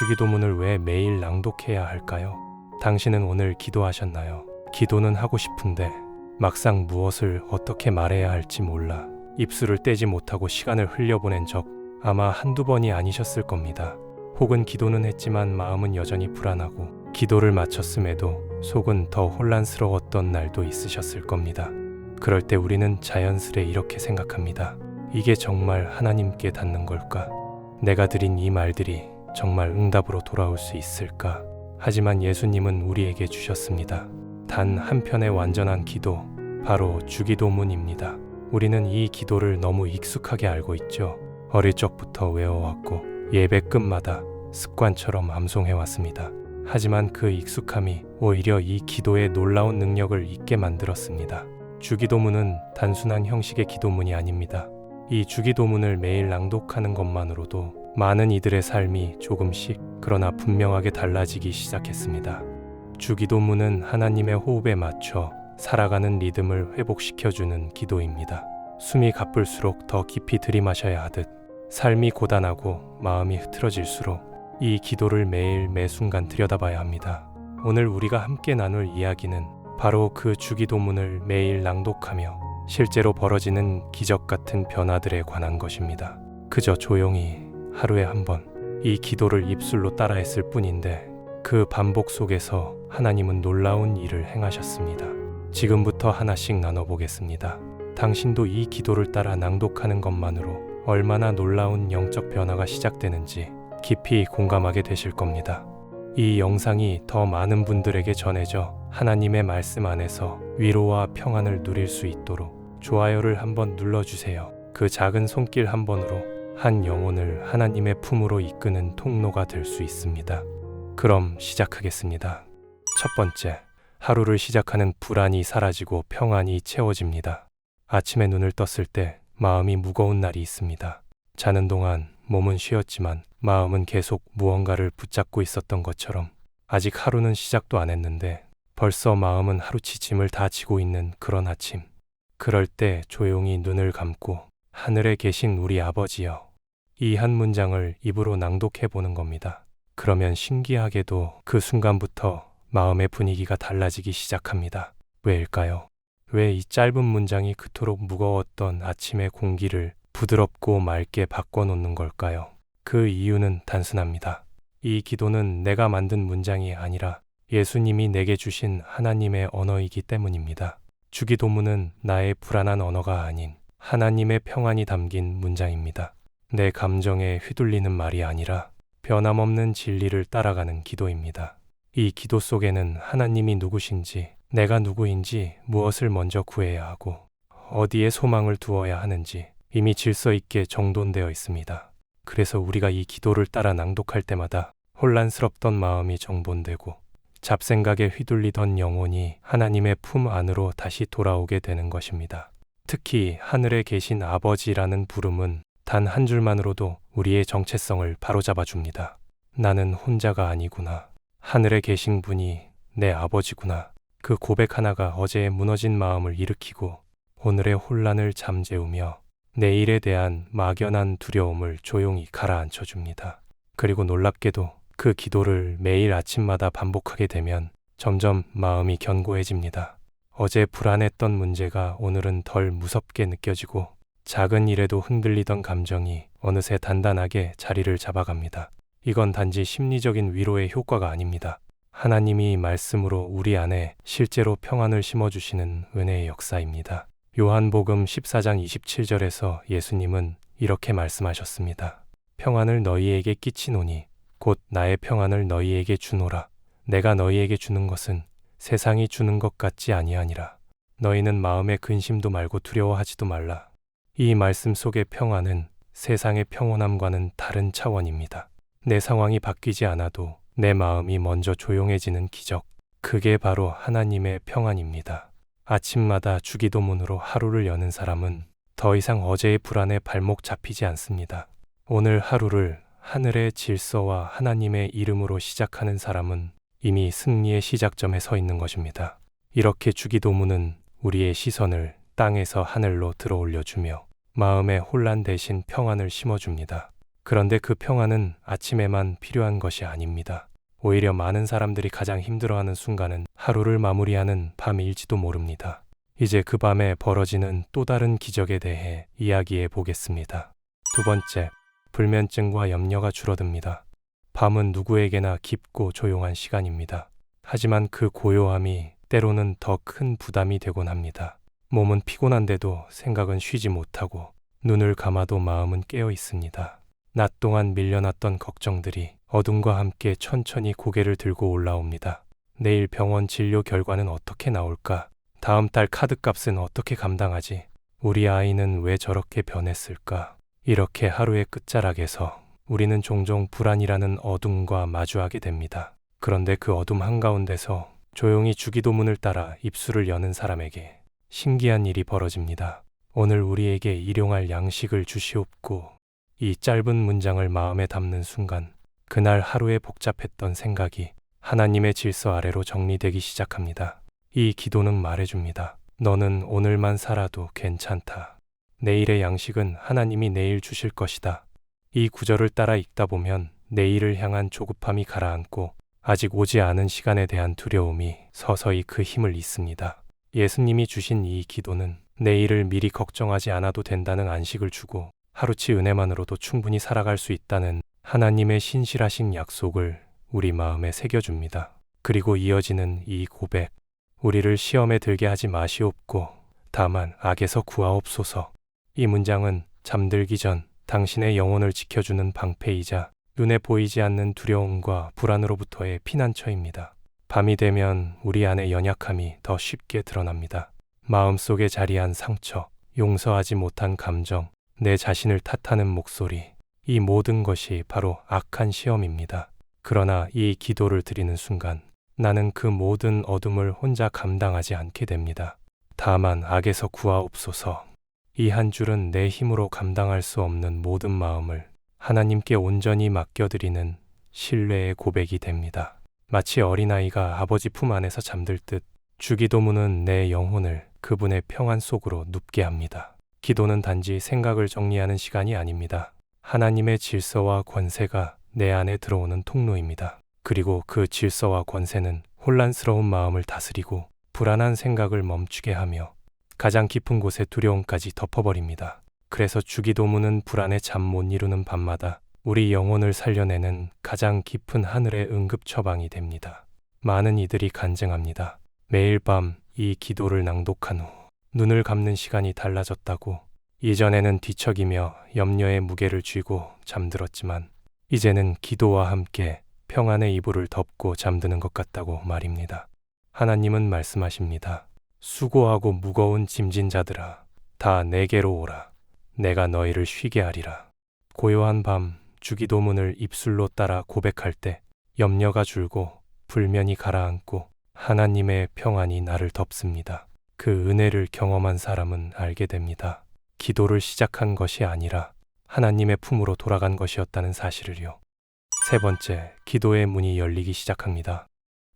주기도문을 왜 매일 낭독해야 할까요? 당신은 오늘 기도하셨나요? 기도는 하고 싶은데 막상 무엇을 어떻게 말해야 할지 몰라 입술을 떼지 못하고 시간을 흘려보낸 적 아마 한두 번이 아니셨을 겁니다. 혹은 기도는 했지만 마음은 여전히 불안하고 기도를 마쳤음에도 속은 더 혼란스러웠던 날도 있으셨을 겁니다. 그럴 때 우리는 자연스레 이렇게 생각합니다. 이게 정말 하나님께 닿는 걸까? 내가 드린 이 말들이 정말 응답으로 돌아올 수 있을까? 하지만 예수님은 우리에게 주셨습니다. 단 한편의 완전한 기도, 바로 주기도문입니다. 우리는 이 기도를 너무 익숙하게 알고 있죠. 어릴 적부터 외워왔고 예배 끝마다 습관처럼 암송해왔습니다. 하지만 그 익숙함이 오히려 이 기도의 놀라운 능력을 잊게 만들었습니다. 주기도문은 단순한 형식의 기도문이 아닙니다. 이 주기도문을 매일 낭독하는 것만으로도 많은 이들의 삶이 조금씩 그러나 분명하게 달라지기 시작했습니다. 주기도문은 하나님의 호흡에 맞춰 살아가는 리듬을 회복시켜주는 기도입니다. 숨이 가쁠수록 더 깊이 들이마셔야 하듯 삶이 고단하고 마음이 흐트러질수록 이 기도를 매일 매 순간 들여다봐야 합니다. 오늘 우리가 함께 나눌 이야기는 바로 그 주기도문을 매일 낭독하며 실제로 벌어지는 기적 같은 변화들에 관한 것입니다. 그저 조용히 하루에 한 번 이 기도를 입술로 따라했을 뿐인데 그 반복 속에서 하나님은 놀라운 일을 행하셨습니다. 지금부터 하나씩 나눠보겠습니다. 당신도 이 기도를 따라 낭독하는 것만으로 얼마나 놀라운 영적 변화가 시작되는지 깊이 공감하게 되실 겁니다. 이 영상이 더 많은 분들에게 전해져 하나님의 말씀 안에서 위로와 평안을 누릴 수 있도록 좋아요를 한번 눌러주세요. 그 작은 손길 한 번으로 한 영혼을 하나님의 품으로 이끄는 통로가 될 수 있습니다. 그럼 시작하겠습니다. 첫 번째, 하루를 시작하는 불안이 사라지고 평안이 채워집니다. 아침에 눈을 떴을 때 마음이 무거운 날이 있습니다. 자는 동안 몸은 쉬었지만 마음은 계속 무언가를 붙잡고 있었던 것처럼 아직 하루는 시작도 안 했는데 벌써 마음은 하루치 짐을 다 지고 있는 그런 아침. 그럴 때 조용히 눈을 감고 하늘에 계신 우리 아버지여, 이 한 문장을 입으로 낭독해 보는 겁니다. 그러면 신기하게도 그 순간부터 마음의 분위기가 달라지기 시작합니다. 왜일까요? 왜 이 짧은 문장이 그토록 무거웠던 아침의 공기를 부드럽고 맑게 바꿔놓는 걸까요? 그 이유는 단순합니다. 이 기도는 내가 만든 문장이 아니라 예수님이 내게 주신 하나님의 언어이기 때문입니다. 주기도문은 나의 불안한 언어가 아닌 하나님의 평안이 담긴 문장입니다. 내 감정에 휘둘리는 말이 아니라 변함없는 진리를 따라가는 기도입니다. 이 기도 속에는 하나님이 누구신지, 내가 누구인지, 무엇을 먼저 구해야 하고 어디에 소망을 두어야 하는지 이미 질서 있게 정돈되어 있습니다. 그래서 우리가 이 기도를 따라 낭독할 때마다 혼란스럽던 마음이 정돈되고 잡생각에 휘둘리던 영혼이 하나님의 품 안으로 다시 돌아오게 되는 것입니다. 특히 하늘에 계신 아버지라는 부름은 단 한 줄만으로도 우리의 정체성을 바로잡아 줍니다. 나는 혼자가 아니구나. 하늘에 계신 분이 내 아버지구나. 그 고백 하나가 어제의 무너진 마음을 일으키고 오늘의 혼란을 잠재우며 내일에 대한 막연한 두려움을 조용히 가라앉혀 줍니다. 그리고 놀랍게도 그 기도를 매일 아침마다 반복하게 되면 점점 마음이 견고해집니다. 어제 불안했던 문제가 오늘은 덜 무섭게 느껴지고 작은 일에도 흔들리던 감정이 어느새 단단하게 자리를 잡아갑니다. 이건 단지 심리적인 위로의 효과가 아닙니다. 하나님이 말씀으로 우리 안에 실제로 평안을 심어주시는 은혜의 역사입니다. 요한복음 14장 27절에서 예수님은 이렇게 말씀하셨습니다. 평안을 너희에게 끼치노니 곧 나의 평안을 너희에게 주노라. 내가 너희에게 주는 것은 세상이 주는 것 같지 아니하니라. 너희는 마음에 근심도 말고 두려워하지도 말라. 이 말씀 속의 평안은 세상의 평온함과는 다른 차원입니다. 내 상황이 바뀌지 않아도 내 마음이 먼저 조용해지는 기적. 그게 바로 하나님의 평안입니다. 아침마다 주기도문으로 하루를 여는 사람은 더 이상 어제의 불안에 발목 잡히지 않습니다. 오늘 하루를 하늘의 질서와 하나님의 이름으로 시작하는 사람은 이미 승리의 시작점에 서 있는 것입니다. 이렇게 주기도문은 우리의 시선을 땅에서 하늘로 들어 올려주며 마음의 혼란 대신 평안을 심어줍니다. 그런데 그 평안은 아침에만 필요한 것이 아닙니다. 오히려 많은 사람들이 가장 힘들어하는 순간은 하루를 마무리하는 밤일지도 모릅니다. 이제 그 밤에 벌어지는 또 다른 기적에 대해 이야기해 보겠습니다. 두 번째, 불면증과 염려가 줄어듭니다. 밤은 누구에게나 깊고 조용한 시간입니다. 하지만 그 고요함이 때로는 더 큰 부담이 되곤 합니다. 몸은 피곤한데도 생각은 쉬지 못하고 눈을 감아도 마음은 깨어 있습니다. 낮 동안 밀려났던 걱정들이 어둠과 함께 천천히 고개를 들고 올라옵니다. 내일 병원 진료 결과는 어떻게 나올까? 다음 달 카드값은 어떻게 감당하지? 우리 아이는 왜 저렇게 변했을까? 이렇게 하루의 끝자락에서 우리는 종종 불안이라는 어둠과 마주하게 됩니다. 그런데 그 어둠 한가운데서 조용히 주기도문을 따라 입술을 여는 사람에게 신기한 일이 벌어집니다. 오늘 우리에게 일용할 양식을 주시옵고. 이 짧은 문장을 마음에 담는 순간 그날 하루에 복잡했던 생각이 하나님의 질서 아래로 정리되기 시작합니다. 이 기도는 말해줍니다. 너는 오늘만 살아도 괜찮다. 내일의 양식은 하나님이 내일 주실 것이다. 이 구절을 따라 읽다 보면 내일을 향한 조급함이 가라앉고 아직 오지 않은 시간에 대한 두려움이 서서히 그 힘을 잃습니다. 예수님이 주신 이 기도는 내일을 미리 걱정하지 않아도 된다는 안식을 주고 하루치 은혜만으로도 충분히 살아갈 수 있다는 하나님의 신실하신 약속을 우리 마음에 새겨줍니다. 그리고 이어지는 이 고백, 우리를 시험에 들게 하지 마시옵고 다만 악에서 구하옵소서. 이 문장은 잠들기 전 당신의 영혼을 지켜주는 방패이자 눈에 보이지 않는 두려움과 불안으로부터의 피난처입니다. 밤이 되면 우리 안의 연약함이 더 쉽게 드러납니다. 마음속에 자리한 상처, 용서하지 못한 감정, 내 자신을 탓하는 목소리, 이 모든 것이 바로 악한 시험입니다. 그러나 이 기도를 드리는 순간 나는 그 모든 어둠을 혼자 감당하지 않게 됩니다. 다만 악에서 구하옵소서. 이 한 줄은 내 힘으로 감당할 수 없는 모든 마음을 하나님께 온전히 맡겨드리는 신뢰의 고백이 됩니다. 마치 어린아이가 아버지 품 안에서 잠들 듯 주기도문은 내 영혼을 그분의 평안 속으로 눕게 합니다. 기도는 단지 생각을 정리하는 시간이 아닙니다. 하나님의 질서와 권세가 내 안에 들어오는 통로입니다. 그리고 그 질서와 권세는 혼란스러운 마음을 다스리고 불안한 생각을 멈추게 하며 가장 깊은 곳의 두려움까지 덮어버립니다. 그래서 주기도문은 불안에 잠 못 이루는 밤마다 우리 영혼을 살려내는 가장 깊은 하늘의 응급 처방이 됩니다. 많은 이들이 간증합니다. 매일 밤 이 기도를 낭독한 후 눈을 감는 시간이 달라졌다고. 이전에는 뒤척이며 염려의 무게를 쥐고 잠들었지만 이제는 기도와 함께 평안의 이불을 덮고 잠드는 것 같다고 말입니다. 하나님은 말씀하십니다. 수고하고 무거운 짐진 자들아, 다 내게로 오라. 내가 너희를 쉬게 하리라. 고요한 밤 주기도문을 입술로 따라 고백할 때 염려가 줄고 불면이 가라앉고 하나님의 평안이 나를 덮습니다. 그 은혜를 경험한 사람은 알게 됩니다. 기도를 시작한 것이 아니라 하나님의 품으로 돌아간 것이었다는 사실을요. 세 번째, 기도의 문이 열리기 시작합니다.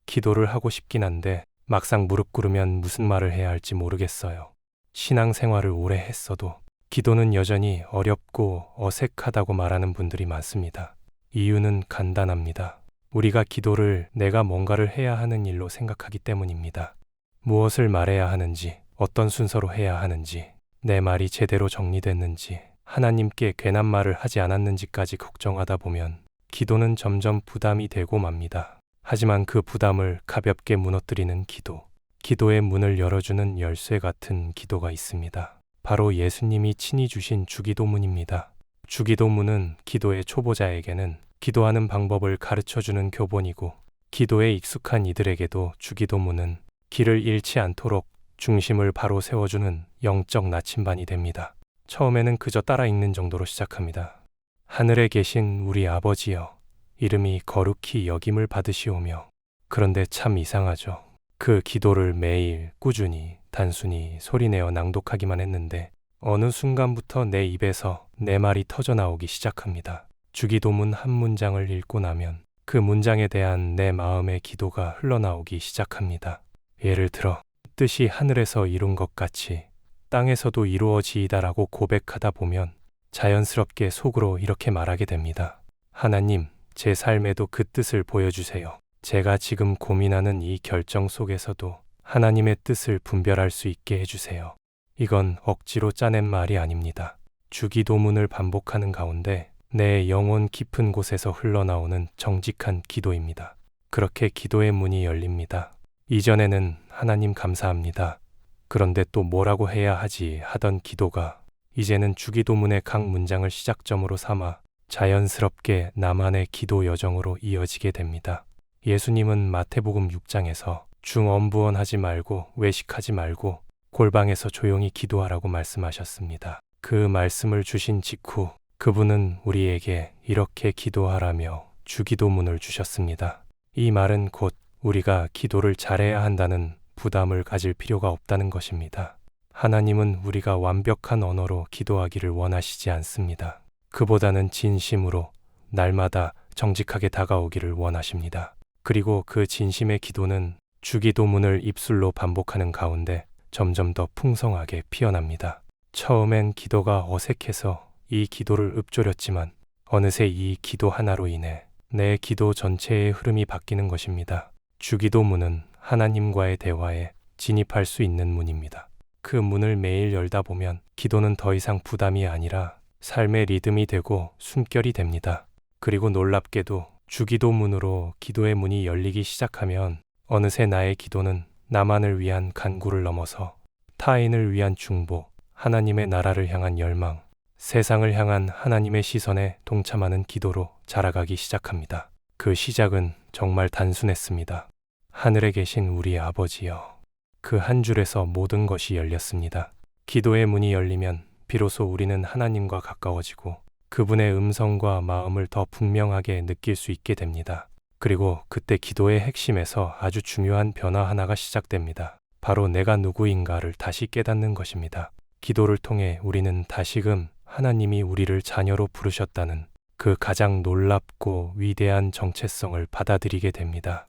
기도를 하고 싶긴 한데 막상 무릎 꿇으면 무슨 말을 해야 할지 모르겠어요. 신앙생활을 오래 했어도 기도는 여전히 어렵고 어색하다고 말하는 분들이 많습니다. 이유는 간단합니다. 우리가 기도를 내가 뭔가를 해야 하는 일로 생각하기 때문입니다. 무엇을 말해야 하는지, 어떤 순서로 해야 하는지, 내 말이 제대로 정리됐는지, 하나님께 괜한 말을 하지 않았는지까지 걱정하다 보면 기도는 점점 부담이 되고 맙니다. 하지만 그 부담을 가볍게 무너뜨리는 기도, 기도의 문을 열어주는 열쇠 같은 기도가 있습니다. 바로 예수님이 친히 주신 주기도문입니다. 주기도문은 기도의 초보자에게는 기도하는 방법을 가르쳐주는 교본이고 기도에 익숙한 이들에게도 주기도문은 길을 잃지 않도록 중심을 바로 세워주는 영적 나침반이 됩니다. 처음에는 그저 따라 읽는 정도로 시작합니다. 하늘에 계신 우리 아버지여, 이름이 거룩히 여김을 받으시오며. 그런데 참 이상하죠. 그 기도를 매일 꾸준히 단순히 소리내어 낭독하기만 했는데 어느 순간부터 내 입에서 내 말이 터져나오기 시작합니다. 주기도문 한 문장을 읽고 나면 그 문장에 대한 내 마음의 기도가 흘러나오기 시작합니다. 예를 들어 뜻이 하늘에서 이룬 것 같이 땅에서도 이루어지이다라고 고백하다 보면 자연스럽게 속으로 이렇게 말하게 됩니다. 하나님, 제 삶에도 그 뜻을 보여주세요. 제가 지금 고민하는 이 결정 속에서도 하나님의 뜻을 분별할 수 있게 해주세요. 이건 억지로 짜낸 말이 아닙니다. 주기도문을 반복하는 가운데 내 영혼 깊은 곳에서 흘러나오는 정직한 기도입니다. 그렇게 기도의 문이 열립니다. 이전에는 하나님 감사합니다. 그런데 또 뭐라고 해야 하지 하던 기도가 이제는 주기도문의 각 문장을 시작점으로 삼아 자연스럽게 나만의 기도 여정으로 이어지게 됩니다. 예수님은 마태복음 6장에서 중엄부언하지 말고 외식하지 말고 골방에서 조용히 기도하라고 말씀하셨습니다. 그 말씀을 주신 직후 그분은 우리에게 이렇게 기도하라며 주기도문을 주셨습니다. 이 말은 곧 우리가 기도를 잘해야 한다는 부담을 가질 필요가 없다는 것입니다. 하나님은 우리가 완벽한 언어로 기도하기를 원하시지 않습니다. 그보다는 진심으로 날마다 정직하게 다가오기를 원하십니다. 그리고 그 진심의 기도는 주기도문을 입술로 반복하는 가운데 점점 더 풍성하게 피어납니다. 처음엔 기도가 어색해서 이 기도를 읊조렸지만 어느새 이 기도 하나로 인해 내 기도 전체의 흐름이 바뀌는 것입니다. 주기도문은 하나님과의 대화에 진입할 수 있는 문입니다. 그 문을 매일 열다 보면 기도는 더 이상 부담이 아니라 삶의 리듬이 되고 숨결이 됩니다. 그리고 놀랍게도 주기도문으로 기도의 문이 열리기 시작하면 어느새 나의 기도는 나만을 위한 간구를 넘어서 타인을 위한 중보, 하나님의 나라를 향한 열망, 세상을 향한 하나님의 시선에 동참하는 기도로 자라가기 시작합니다. 그 시작은 정말 단순했습니다. 하늘에 계신 우리 아버지여. 그 한 줄에서 모든 것이 열렸습니다. 기도의 문이 열리면 비로소 우리는 하나님과 가까워지고 그분의 음성과 마음을 더 분명하게 느낄 수 있게 됩니다. 그리고 그때 기도의 핵심에서 아주 중요한 변화 하나가 시작됩니다. 바로 내가 누구인가를 다시 깨닫는 것입니다. 기도를 통해 우리는 다시금 하나님이 우리를 자녀로 부르셨다는 그 가장 놀랍고 위대한 정체성을 받아들이게 됩니다.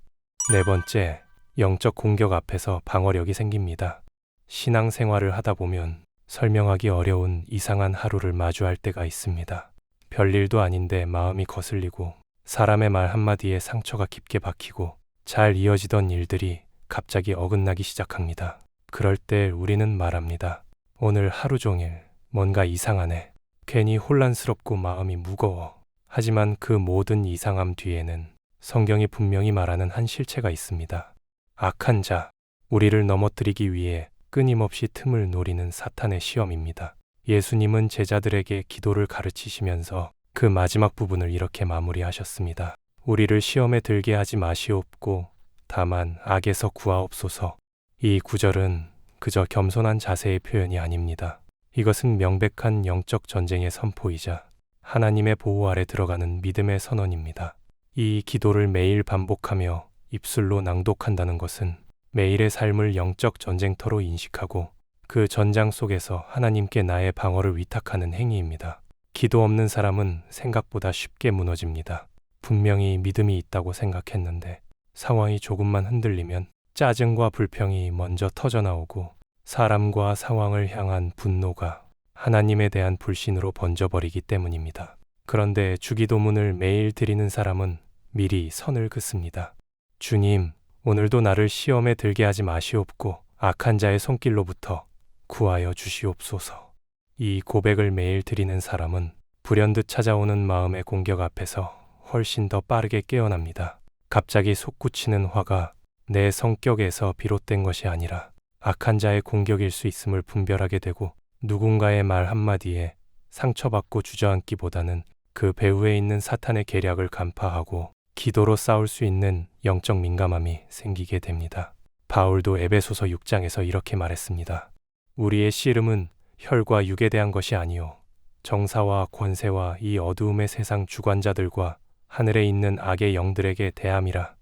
네 번째, 영적 공격 앞에서 방어력이 생깁니다. 신앙생활을 하다 보면 설명하기 어려운 이상한 하루를 마주할 때가 있습니다. 별일도 아닌데 마음이 거슬리고 사람의 말 한마디에 상처가 깊게 박히고 잘 이어지던 일들이 갑자기 어긋나기 시작합니다. 그럴 때 우리는 말합니다. 오늘 하루 종일 뭔가 이상하네. 괜히 혼란스럽고 마음이 무거워. 하지만 그 모든 이상함 뒤에는 성경이 분명히 말하는 한 실체가 있습니다. 악한 자, 우리를 넘어뜨리기 위해 끊임없이 틈을 노리는 사탄의 시험입니다. 예수님은 제자들에게 기도를 가르치시면서 그 마지막 부분을 이렇게 마무리하셨습니다. 우리를 시험에 들게 하지 마시옵고 다만 악에서 구하옵소서. 이 구절은 그저 겸손한 자세의 표현이 아닙니다. 이것은 명백한 영적 전쟁의 선포이자 하나님의 보호 아래 들어가는 믿음의 선언입니다. 이 기도를 매일 반복하며 입술로 낭독한다는 것은 매일의 삶을 영적 전쟁터로 인식하고 그 전장 속에서 하나님께 나의 방어를 위탁하는 행위입니다. 기도 없는 사람은 생각보다 쉽게 무너집니다. 분명히 믿음이 있다고 생각했는데 상황이 조금만 흔들리면 짜증과 불평이 먼저 터져나오고 사람과 상황을 향한 분노가 하나님에 대한 불신으로 번져버리기 때문입니다. 그런데 주기도문을 매일 드리는 사람은 미리 선을 긋습니다. 주님, 오늘도 나를 시험에 들게 하지 마시옵고 악한 자의 손길로부터 구하여 주시옵소서. 이 고백을 매일 드리는 사람은 불현듯 찾아오는 마음의 공격 앞에서 훨씬 더 빠르게 깨어납니다. 갑자기 솟구치는 화가 내 성격에서 비롯된 것이 아니라 악한 자의 공격일 수 있음을 분별하게 되고 누군가의 말 한마디에 상처받고 주저앉기보다는 그 배후에 있는 사탄의 계략을 간파하고 기도로 싸울 수 있는 영적 민감함이 생기게 됩니다. 바울도 에베소서 6장에서 이렇게 말했습니다. 우리의 씨름은 혈과 육에 대한 것이 아니요 정사와 권세와 이 어두움의 세상 주관자들과 하늘에 있는 악의 영들에게 대함이라.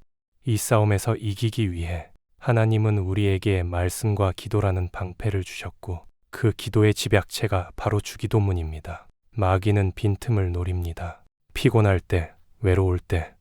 이 싸움에서 이기기 위해 하나님은 우리에게 말씀과 기도라는 방패를 주셨고 그 기도의 집약체가 바로 주기도문입니다. 마귀는 빈틈을 노립니다. 피곤할 때, 외로울 때,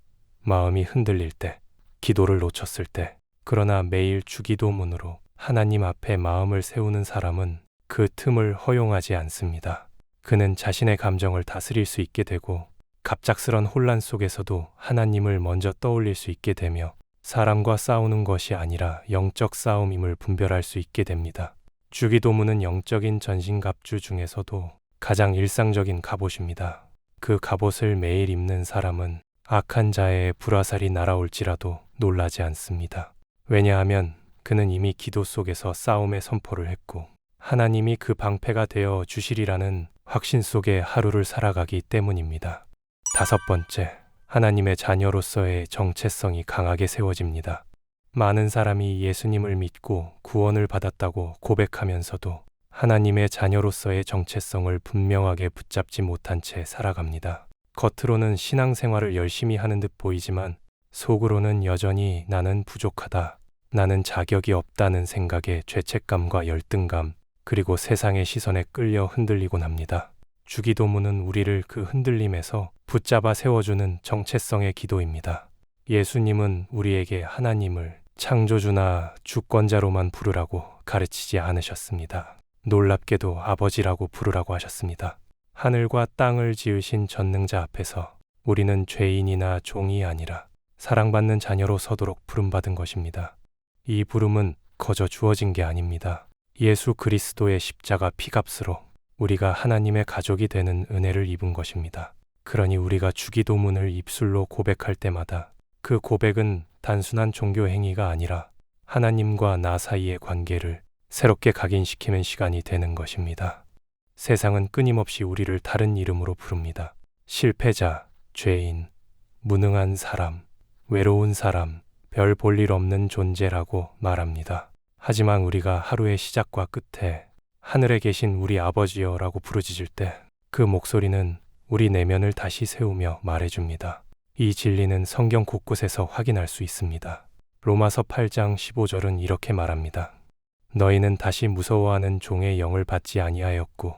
마음이 흔들릴 때, 기도를 놓쳤을 때, 그러나 매일 주기도문으로 하나님 앞에 마음을 세우는 사람은 그 틈을 허용하지 않습니다. 그는 자신의 감정을 다스릴 수 있게 되고 갑작스런 혼란 속에서도 하나님을 먼저 떠올릴 수 있게 되며 사람과 싸우는 것이 아니라 영적 싸움임을 분별할 수 있게 됩니다. 주기도문은 영적인 전신갑주 중에서도 가장 일상적인 갑옷입니다. 그 갑옷을 매일 입는 사람은 악한 자의 불화살이 날아올지라도 놀라지 않습니다. 왜냐하면 그는 이미 기도 속에서 싸움의 선포를 했고 하나님이 그 방패가 되어 주시리라는 확신 속에 하루를 살아가기 때문입니다. 다섯 번째, 하나님의 자녀로서의 정체성이 강하게 세워집니다. 많은 사람이 예수님을 믿고 구원을 받았다고 고백하면서도 하나님의 자녀로서의 정체성을 분명하게 붙잡지 못한 채 살아갑니다. 겉으로는 신앙생활을 열심히 하는 듯 보이지만 속으로는 여전히 나는 부족하다, 나는 자격이 없다는 생각에 죄책감과 열등감, 그리고 세상의 시선에 끌려 흔들리곤 합니다. 주기도문은 우리를 그 흔들림에서 붙잡아 세워주는 정체성의 기도입니다. 예수님은 우리에게 하나님을 창조주나 주권자로만 부르라고 가르치지 않으셨습니다. 놀랍게도 아버지라고 부르라고 하셨습니다. 하늘과 땅을 지으신 전능자 앞에서 우리는 죄인이나 종이 아니라 사랑받는 자녀로 서도록 부름받은 것입니다. 이 부름은 거저 주어진 게 아닙니다. 예수 그리스도의 십자가 피값으로 우리가 하나님의 가족이 되는 은혜를 입은 것입니다. 그러니 우리가 주기도문을 입술로 고백할 때마다 그 고백은 단순한 종교 행위가 아니라 하나님과 나 사이의 관계를 새롭게 각인시키는 시간이 되는 것입니다. 세상은 끊임없이 우리를 다른 이름으로 부릅니다. 실패자, 죄인, 무능한 사람, 외로운 사람, 별 볼 일 없는 존재라고 말합니다. 하지만 우리가 하루의 시작과 끝에 하늘에 계신 우리 아버지여라고 부르짖을 때 그 목소리는 우리 내면을 다시 세우며 말해줍니다. 이 진리는 성경 곳곳에서 확인할 수 있습니다. 로마서 8장 15절은 이렇게 말합니다. 너희는 다시 무서워하는 종의 영을 받지 아니하였고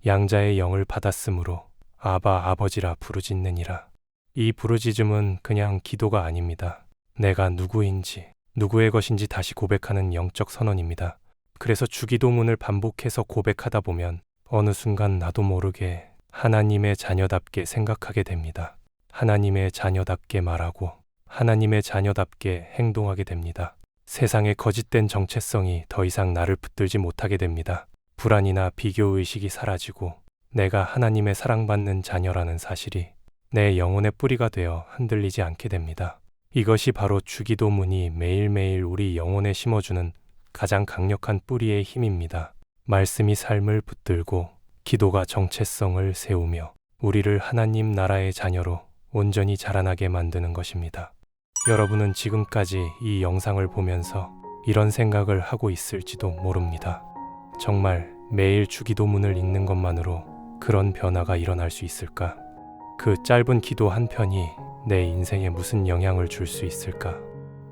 양자의 영을 받았으므로 아바 아버지라 부르짖느니라. 이 부르짖음은 그냥 기도가 아닙니다. 내가 누구인지, 누구의 것인지 다시 고백하는 영적 선언입니다. 그래서 주기도문을 반복해서 고백하다 보면 어느 순간 나도 모르게 하나님의 자녀답게 생각하게 됩니다. 하나님의 자녀답게 말하고 하나님의 자녀답게 행동하게 됩니다. 세상의 거짓된 정체성이 더 이상 나를 붙들지 못하게 됩니다. 불안이나 비교의식이 사라지고 내가 하나님의 사랑받는 자녀라는 사실이 내 영혼의 뿌리가 되어 흔들리지 않게 됩니다. 이것이 바로 주기도문이 매일매일 우리 영혼에 심어주는 가장 강력한 뿌리의 힘입니다. 말씀이 삶을 붙들고 기도가 정체성을 세우며 우리를 하나님 나라의 자녀로 온전히 자라나게 만드는 것입니다. 여러분은 지금까지 이 영상을 보면서 이런 생각을 하고 있을지도 모릅니다. 정말 매일 주기도문을 읽는 것만으로 그런 변화가 일어날 수 있을까? 그 짧은 기도 한 편이 내 인생에 무슨 영향을 줄 수 있을까?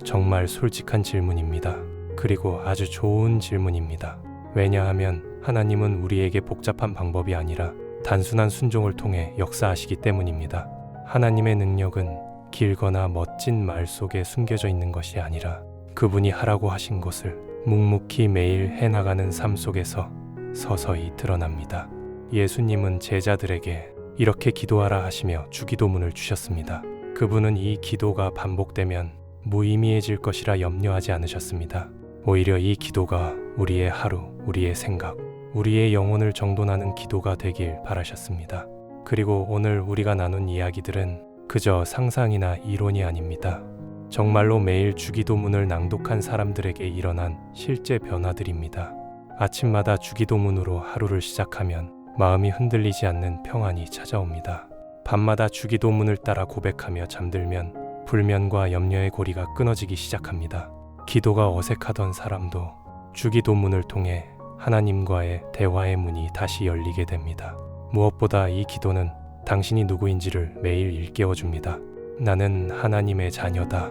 정말 솔직한 질문입니다. 그리고 아주 좋은 질문입니다. 왜냐하면 하나님은 우리에게 복잡한 방법이 아니라 단순한 순종을 통해 역사하시기 때문입니다. 하나님의 능력은 길거나 멋진 말 속에 숨겨져 있는 것이 아니라 그분이 하라고 하신 것을 묵묵히 매일 해나가는 삶 속에서 서서히 드러납니다. 예수님은 제자들에게 이렇게 기도하라 하시며 주기도문을 주셨습니다. 그분은 이 기도가 반복되면 무의미해질 것이라 염려하지 않으셨습니다. 오히려 이 기도가 우리의 하루, 우리의 생각, 우리의 영혼을 정돈하는 기도가 되길 바라셨습니다. 그리고 오늘 우리가 나눈 이야기들은 그저 상상이나 이론이 아닙니다. 정말로 매일 주기도문을 낭독한 사람들에게 일어난 실제 변화들입니다. 아침마다 주기도문으로 하루를 시작하면 마음이 흔들리지 않는 평안이 찾아옵니다. 밤마다 주기도문을 따라 고백하며 잠들면 불면과 염려의 고리가 끊어지기 시작합니다. 기도가 어색하던 사람도 주기도문을 통해 하나님과의 대화의 문이 다시 열리게 됩니다. 무엇보다 이 기도는 당신이 누구인지를 매일 일깨워줍니다. 나는 하나님의 자녀다.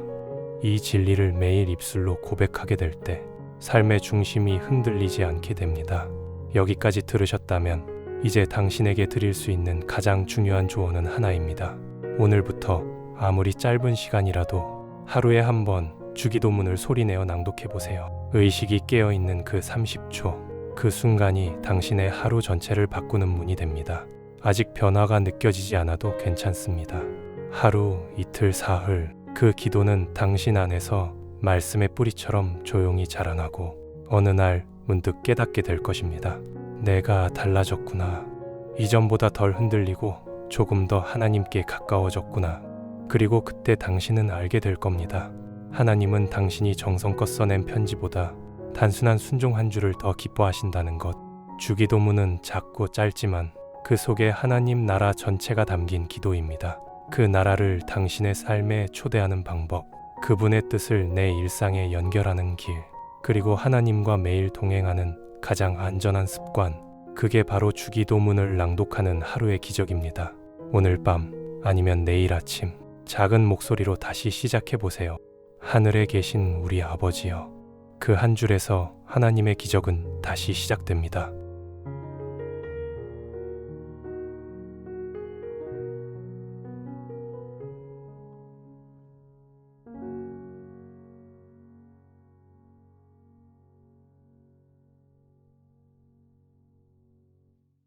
이 진리를 매일 입술로 고백하게 될 때 삶의 중심이 흔들리지 않게 됩니다. 여기까지 들으셨다면 이제 당신에게 드릴 수 있는 가장 중요한 조언은 하나입니다. 오늘부터 아무리 짧은 시간이라도 하루에 한 번 주기도문을 소리내어 낭독해보세요. 의식이 깨어있는 그 30초, 그 순간이 당신의 하루 전체를 바꾸는 문이 됩니다. 아직 변화가 느껴지지 않아도 괜찮습니다. 하루, 이틀, 사흘, 그 기도는 당신 안에서 말씀의 뿌리처럼 조용히 자라나고 어느 날 문득 깨닫게 될 것입니다. 내가 달라졌구나. 이전보다 덜 흔들리고 조금 더 하나님께 가까워졌구나. 그리고 그때 당신은 알게 될 겁니다. 하나님은 당신이 정성껏 써낸 편지보다 단순한 순종 한 줄을 더 기뻐하신다는 것. 주기도문은 작고 짧지만 그 속에 하나님 나라 전체가 담긴 기도입니다. 그 나라를 당신의 삶에 초대하는 방법, 그분의 뜻을 내 일상에 연결하는 길, 그리고 하나님과 매일 동행하는 가장 안전한 습관, 그게 바로 주기도문을 낭독하는 하루의 기적입니다. 오늘 밤 아니면 내일 아침 작은 목소리로 다시 시작해 보세요. 하늘에 계신 우리 아버지여. 그 한 줄에서 하나님의 기적은 다시 시작됩니다.